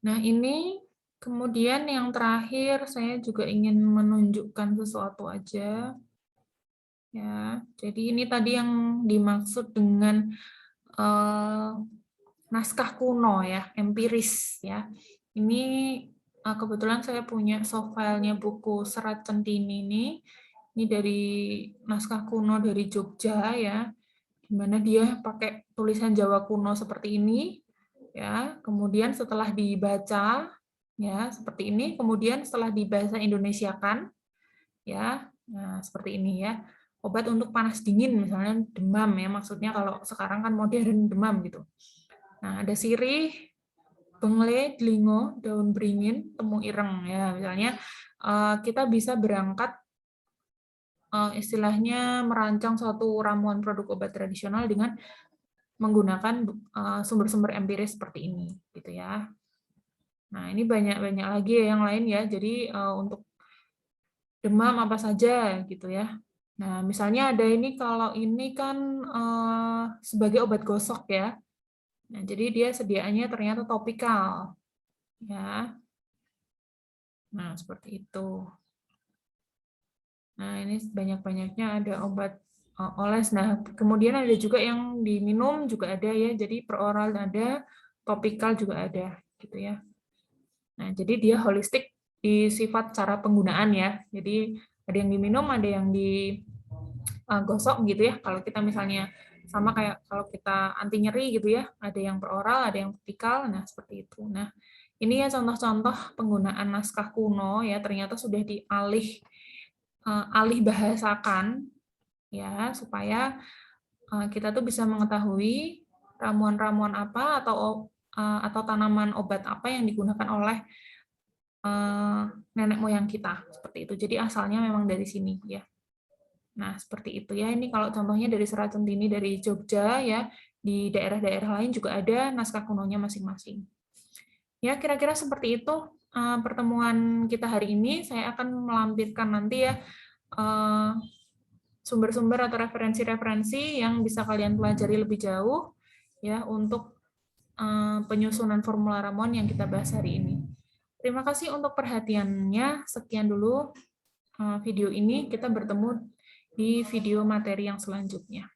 Speaker 1: Nah, ini kemudian yang terakhir saya juga ingin menunjukkan sesuatu aja. Ya, jadi ini tadi yang dimaksud dengan naskah kuno ya, empiris ya. Ini kebetulan saya punya soft file-nya buku Serat Centini ini. Ini dari naskah kuno dari Jogja ya, di mana dia pakai tulisan Jawa kuno seperti ini ya. Kemudian setelah dibaca ya seperti ini, kemudian setelah dibahasa Indonesiakan ya, nah seperti ini ya. Obat untuk panas dingin misalnya demam ya, maksudnya kalau sekarang kan modern demam gitu. Nah, ada sirih, bengle, delingo, daun beringin, temu ireng ya. Misalnya kita bisa berangkat istilahnya merancang suatu ramuan produk obat tradisional dengan menggunakan sumber-sumber empiris seperti ini gitu ya. Nah, ini banyak-banyak lagi ya yang lain ya. Jadi untuk demam apa saja gitu ya. Nah, misalnya ada ini kalau ini kan sebagai obat gosok ya. Nah, jadi dia sediaannya ternyata topikal. Ya. Nah, seperti itu. Nah, ini banyak-banyaknya ada obat oles. Nah, kemudian ada juga yang diminum juga ada ya. Jadi peroral ada, topikal juga ada gitu ya. Nah, jadi dia holistik di sifat cara penggunaan ya. Jadi ada yang diminum, ada yang digosok gitu ya. Kalau kita misalnya sama kayak kalau kita anti nyeri gitu ya, ada yang peroral, ada yang topikal. Nah, seperti itu. Nah, ini ya contoh-contoh penggunaan naskah kuno ya, ternyata sudah alih bahasakan ya supaya kita tuh bisa mengetahui ramuan-ramuan apa atau tanaman obat apa yang digunakan oleh nenek moyang kita seperti itu. Jadi asalnya memang dari sini ya. Nah, seperti itu ya. Ini kalau contohnya dari Serat Centini dari Jogja ya, di daerah-daerah lain juga ada naskah kunonya masing-masing. Ya, kira-kira seperti itu pertemuan kita hari ini. Saya akan melampirkan nanti ya sumber-sumber atau referensi-referensi yang bisa kalian pelajari lebih jauh ya untuk penyusunan formula ramuan yang kita bahas hari ini. Terima kasih untuk perhatiannya. Sekian dulu video ini. Kita bertemu di video materi yang selanjutnya.